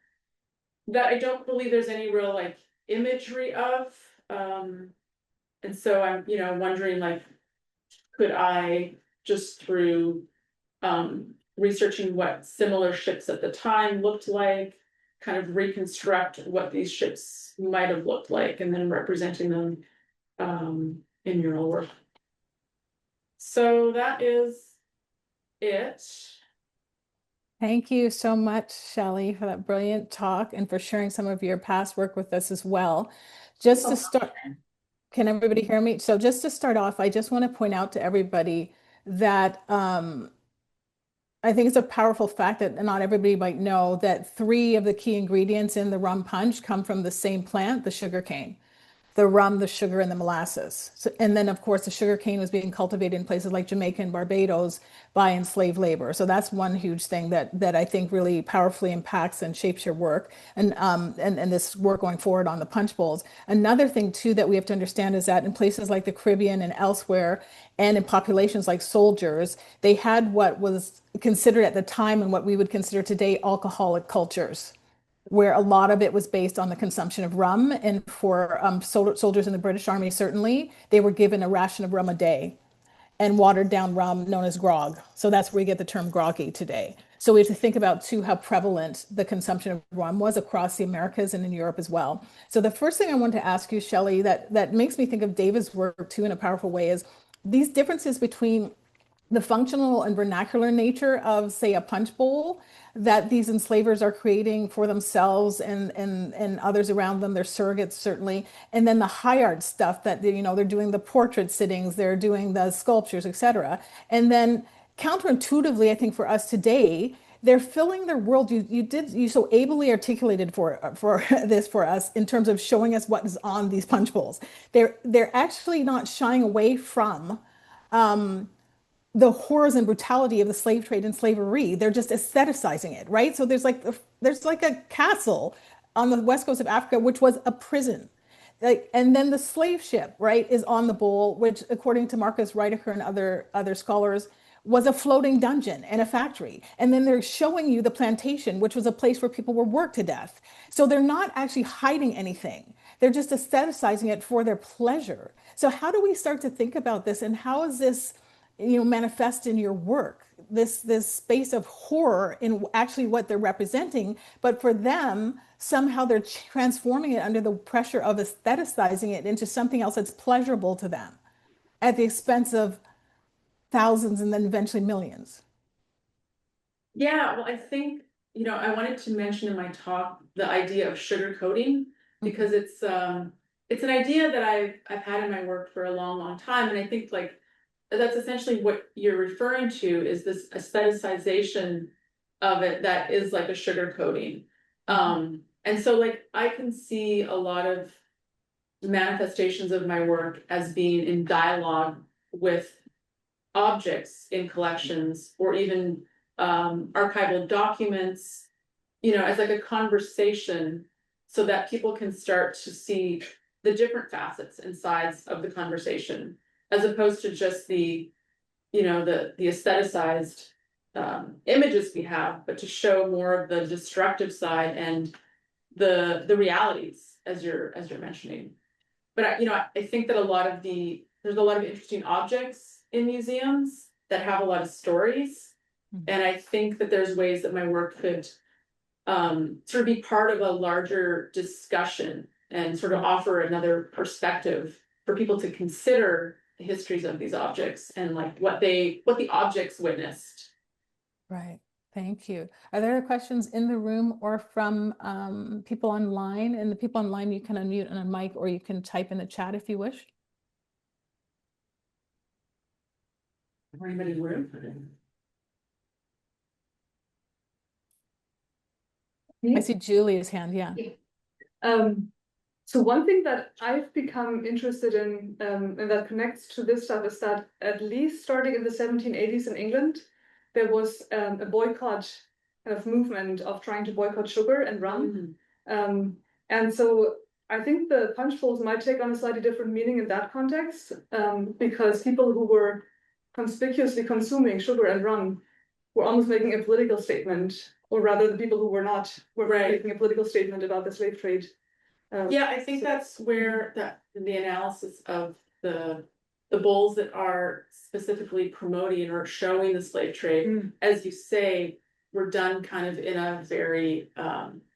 that I don't believe there's any real like imagery of. And so I'm, wondering like, could I just through researching what similar ships at the time looked like, kind of reconstruct what these ships might have looked like, and then representing them in mural work. So that is it. Thank you so much, Shelley, for that brilliant talk and for sharing some of your past work with us as well. Just to start, can everybody hear me? So just to start off, I just want to point out to everybody that I think it's a powerful fact that not everybody might know that three of the key ingredients in the rum punch come from the same plant, the sugar cane. The rum, the sugar, and the molasses. So, and then, of course, the sugar cane was being cultivated in places like Jamaica and Barbados by enslaved labor. So that's one huge thing that I think really powerfully impacts and shapes your work, and this work going forward on the punch bowls. Another thing too that we have to understand is that in places like the Caribbean and elsewhere, and in populations like soldiers, they had what was considered at the time and what we would consider today alcoholic cultures, where a lot of it was based on the consumption of rum. And for soldiers in the British Army, certainly, they were given a ration of rum a day and watered down rum known as grog. So that's where we get the term groggy today. So we have to think about too how prevalent the consumption of rum was across the Americas and in Europe as well. So the first thing I want to ask you, Shelley, that makes me think of David's work too in a powerful way, is these differences between the functional and vernacular nature of, say, a punch bowl that these enslavers are creating for themselves and others around them, their surrogates certainly, and then the high art stuff that they're doing the portrait sittings, they're doing the sculptures, etc. And then counterintuitively, I think for us today, they're filling their world. You so ably articulated for this for us in terms of showing us what is on these punch bowls. They're actually not shying away from the horrors and brutality of the slave trade and slavery. They're just aestheticizing it, right? So there's like a castle on the west coast of Africa, which was a prison. like, and then the slave ship, right, is on the bowl, which, according to Marcus Reidecker and other scholars, was a floating dungeon and a factory. And then they're showing you the plantation, which was a place where people were worked to death. So they're not actually hiding anything. They're just aestheticizing it for their pleasure. So how do we start to think about this, and how is this, manifest in your work? This space of horror in actually what they're representing, but for them, somehow they're transforming it under the pressure of aestheticizing it into something else that's pleasurable to them at the expense of thousands and then eventually millions. Yeah, well, I think, I wanted to mention in my talk the idea of sugar coating, because it's an idea that I've had in my work for a long, long time. And I think like that's essentially what you're referring to, is this aestheticization of it that is like a sugar coating. And so like I can see a lot of manifestations of my work as being in dialogue with objects in collections, or even archival documents, as like a conversation, so that people can start to see the different facets and sides of the conversation, as opposed to just the aestheticized images we have, but to show more of the destructive side and the realities, as you're mentioning. But I think that there's a lot of interesting objects in museums that have a lot of stories. And I think that there's ways that my work could sort of be part of a larger discussion and sort of offer another perspective for people to consider the histories of these objects and like what the objects witnessed. Right. Thank you. Are there questions in the room or from people online? And the people online, you can unmute on a mic, or you can type in the chat if you wish. Anybody in the room? I see Julie's hand. Yeah. Um, so one thing that I've become interested in, and that connects to this stuff, is that at least starting in the 1780s in England, there was a boycott kind of movement of trying to boycott sugar and rum. And so I think the punch bowls might take on a slightly different meaning in that context, because people who were conspicuously consuming sugar and rum were almost making a political statement, or rather the people who were not were making a political statement about the slave trade. Yeah, I think that's where the analysis of the bowls that are specifically promoting or showing the slave trade, as you say, were done kind of in a very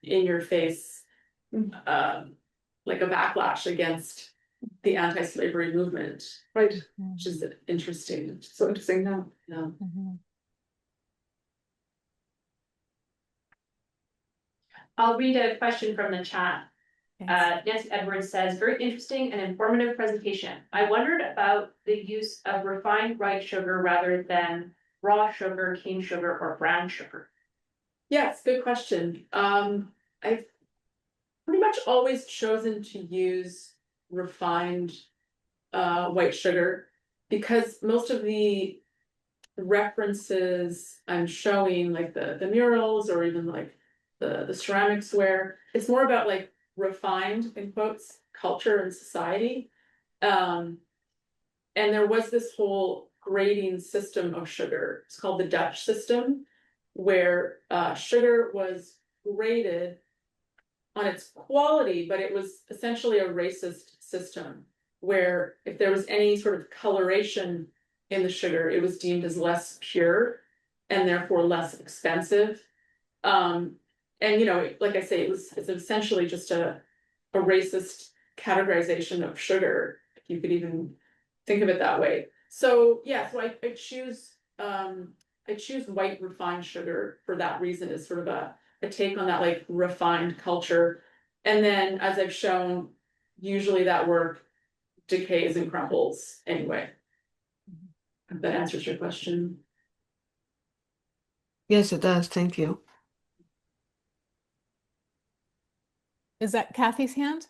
in your face, like a backlash against the anti-slavery movement. Right. Which is interesting. So interesting now. Yeah. I'll read a question from the chat. Nancy Edwards says, very interesting and informative presentation. I wondered about the use of refined white sugar rather than raw sugar, cane sugar, or brown sugar. Yes, good question. I've pretty much always chosen to use refined white sugar, because most of the references I'm showing, like the murals or even like the ceramics ware, it's more about like refined, in quotes, culture and society. And there was this whole grading system of sugar. It's called the Dutch system, where sugar was graded on its quality, but it was essentially a racist system, where if there was any sort of coloration in the sugar, it was deemed as less pure and therefore less expensive. And like I say, it's essentially just a racist categorization of sugar, if you could even think of it that way. So yeah, so I choose white refined sugar for that reason, is sort of a take on that like refined culture. And then, as I've shown, usually that work decays and crumbles anyway. If that answers your question. Yes, it does. Thank you. Is that Kathy's hand?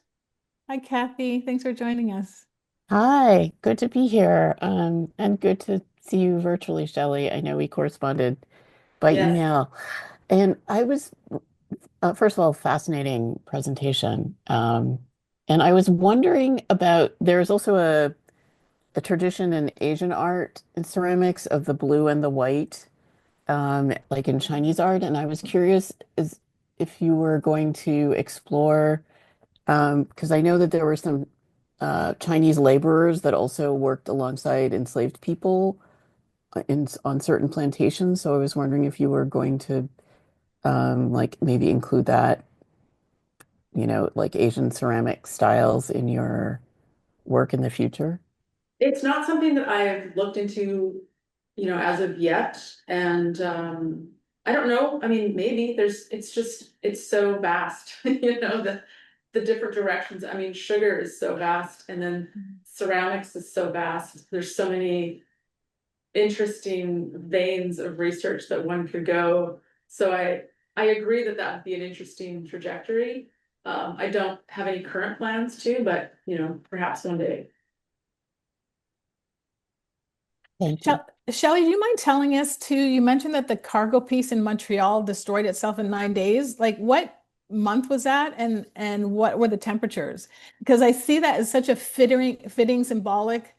Hi, Kathy. Thanks for joining us. Hi, good to be here. And good to see you virtually, Shelley. I know we corresponded by Yes. email. And I was, first of all, fascinating presentation. And I was wondering about there's also a tradition in Asian art and ceramics of the blue and the white, like in Chinese art. And I was curious is if you were going to explore, because I know that there were some Chinese laborers that also worked alongside enslaved people on certain plantations. So I was wondering if you were going to like maybe include that, like Asian ceramic styles in your work in the future. It's not something that I've looked into, as of yet. And I don't know. I mean, maybe it's so vast, the different directions. I mean, sugar is so vast, and then ceramics is so vast. There's so many interesting veins of research that one could go. So I agree that that would be an interesting trajectory. I don't have any current plans to, but perhaps one day. Thank you. Shelley, do you mind telling us too? You mentioned that the cargo piece in Montreal destroyed itself in 9 days. Like what month was that, and what were the temperatures? Because I see that as such a fitting symbolic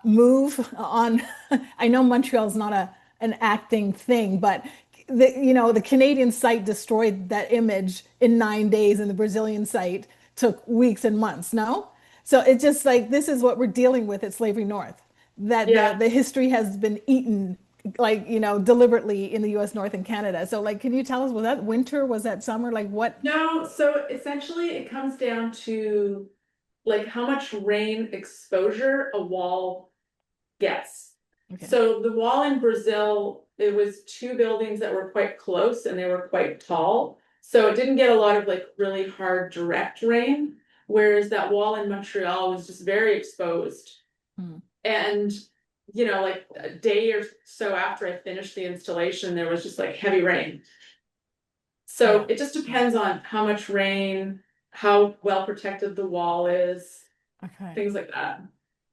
move on. I know Montreal is not an acting thing, but the Canadian site destroyed that image in 9 days, and the Brazilian site took weeks and months. No, so it's just like this is what we're dealing with at Slavery North. That Yeah. the history has been eaten, like deliberately in the U.S. North and Canada. So like, can you tell us, was that winter? Was that summer? Like what? No, so essentially it comes down to like how much rain exposure a wall gets. Okay. So the wall in Brazil, it was two buildings that were quite close and they were quite tall. So it didn't get a lot of like really hard direct rain, whereas that wall in Montreal was just very exposed. Hmm. And like a day or so after I finished the installation, there was just like heavy rain. So Yeah. it just depends on how much rain, how well protected the wall is, Okay. things like that.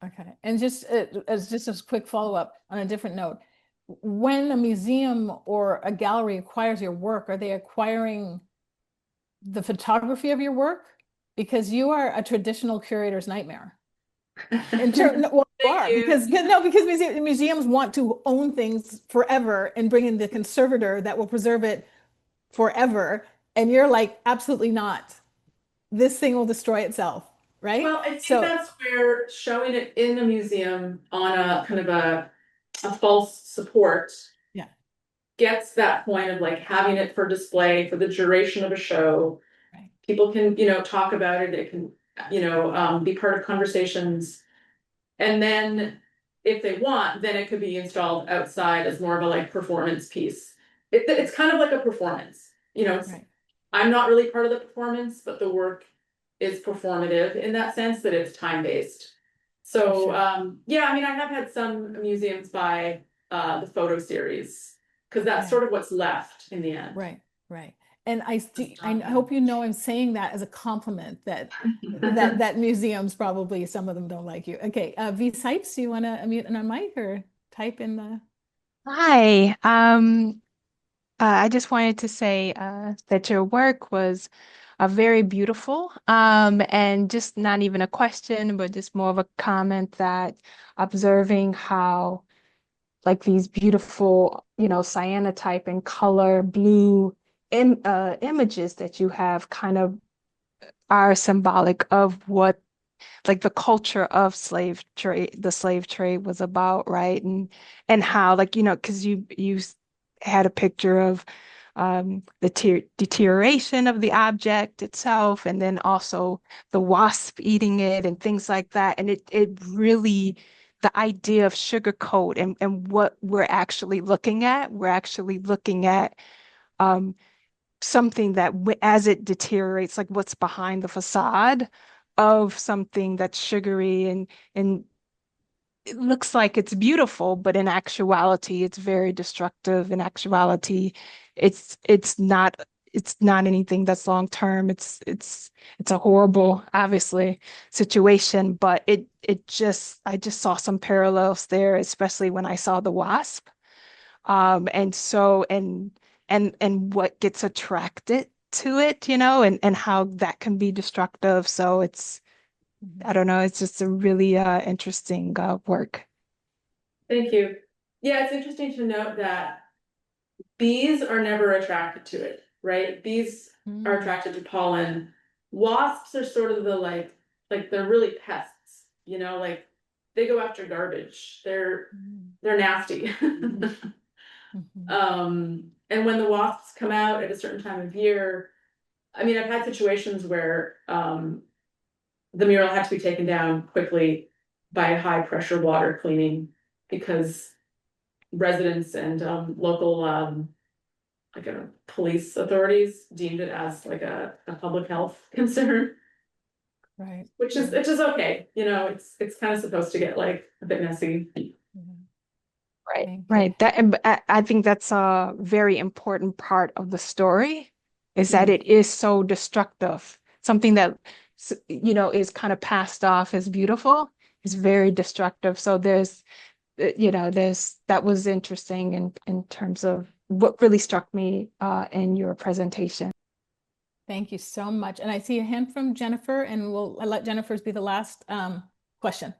Okay. And just as quick follow-up on a different note, when a museum or a gallery acquires your work, are they acquiring the photography of your work? Because you are a traditional curator's nightmare. Well, you Thank are you. because no, because museums want to own things forever and bring in the conservator that will preserve it forever. And you're like, absolutely not. This thing will destroy itself, right? Well, I think So, that's where showing it in the museum on a kind of a false support yeah, gets that point of like having it for display for the duration of a show. right. People can, talk about it. It can, be part of conversations. And then if they want, then it could be installed outside as more of a like performance piece. It's kind of like a performance, Right. I'm not really part of the performance, but the work is performative in that sense that it's time-based. For So sure. yeah, I mean, I have had some museums buy the photo series because that's Okay. sort of what's left in the end. Right. Right. And I hope you know I'm saying that as a compliment that museums probably some of them don't like you. Okay. V Sites, do you want to unmute and unmic or type in the Hi. I just wanted to say that your work was very beautiful. And just not even a question, but just more of a comment that observing how like these beautiful, cyanotype and color blue images that you have kind of are symbolic of what like the culture of the slave trade was about, right? And how like, because you had a picture of the deterioration of the object itself, and then also the wasp eating it and things like that. And it really the idea of sugarcoat and what we're actually looking at um something that as it deteriorates, like what's behind the facade of something that's sugary and it looks like it's beautiful, but in actuality, it's very destructive. In actuality, it's not anything that's long term. It's a horrible, obviously, situation, but I just saw some parallels there, especially when I saw the wasp. And so and what gets attracted to it, and how that can be destructive. So I don't know, it's just a really interesting work. Thank you. Yeah, it's interesting to note that bees are never attracted to it, right? Bees are attracted to pollen. Wasps are sort of the like they're really pests, like they go after garbage. They're nasty. And when the wasps come out at a certain time of year, I mean, I've had situations where the mural had to be taken down quickly by high pressure water cleaning because residents and local police authorities deemed it as like a public health concern. Right. Which is okay. It's kind of supposed to get like a bit messy. Right. I think that's a very important part of the story, is that it is so destructive. Something that, is kind of passed off as beautiful is very destructive. So that was interesting in terms of what really struck me in your presentation. Thank you so much. And I see a hand from Jennifer, and I'll let Jennifer's be the last question.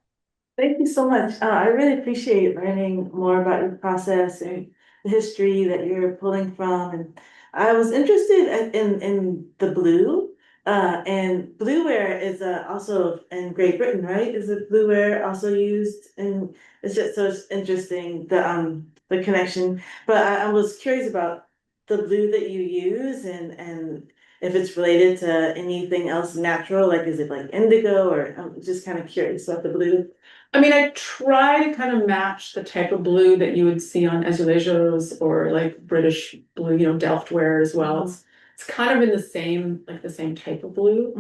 Thank you so much. I really appreciate learning more about your process and the history that you're pulling from. And I was interested in the blue. And blueware is also in Great Britain, right? Is it blueware also used? And it's just so it's interesting the connection. But I was curious about the blue that you use and if it's related to anything else natural, like is it like indigo, or I'm just kind of curious about the blue. I mean, I try to kind of match the type of blue that you would see on azulejos or like British blue, Delftware as well. It's kind of in the same type of blue.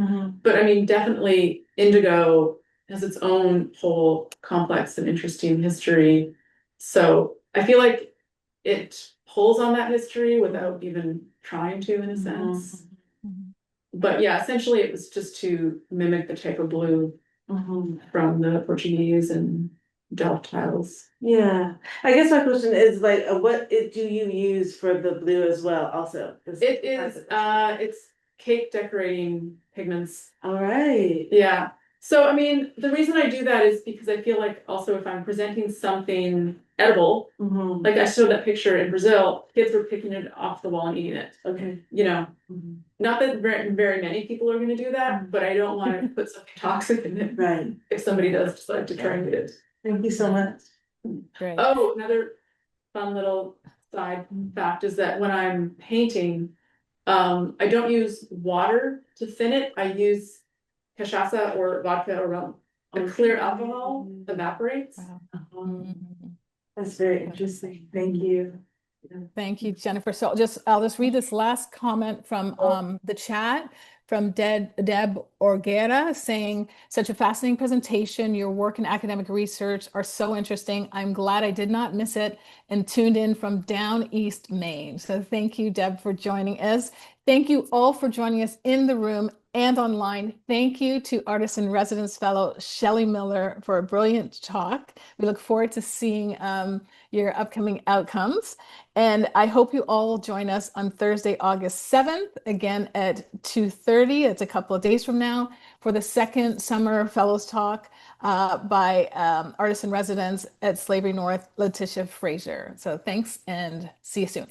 But I mean, definitely indigo has its own whole complex and interesting history. So I feel like it pulls on that history without even trying to, in a sense. But yeah, essentially it was just to mimic the type of blue from the Portuguese and Delft tiles. Yeah, I guess my question is like, what do you use for the blue as well? Also, It's cake decorating pigments. All right. Yeah. So I mean, the reason I do that is because I feel like also if I'm presenting something edible, like I showed that picture in Brazil, kids were picking it off the wall and eating it. Okay. Not that very many people are going to do that, but I don't want to put something toxic in it. Right. If somebody does decide to try and eat it. Thank you so much. Great. Oh, another fun little side fact is that when I'm painting, I don't use water to thin it. I use cachaça or vodka or rum. The clear alcohol evaporates. Wow. That's very interesting. Thank you. Thank you, Jennifer. So I'll just read this last comment from the chat from Deb Orguera saying, such a fascinating presentation. Your work in academic research are so interesting. I'm glad I did not miss it and tuned in from down East Maine. So thank you, Deb, for joining us. Thank you all for joining us in the room and online. Thank you to Artist in Residence Fellow Shelley Miller for a brilliant talk. We look forward to seeing your upcoming outcomes. And I hope you all will join us on Thursday, August 7th, again at 2:30. It's a couple of days from now for the second Summer Fellows Talk by Artist in Residence at Slavery North, Letitia Frazier. So thanks and see you soon.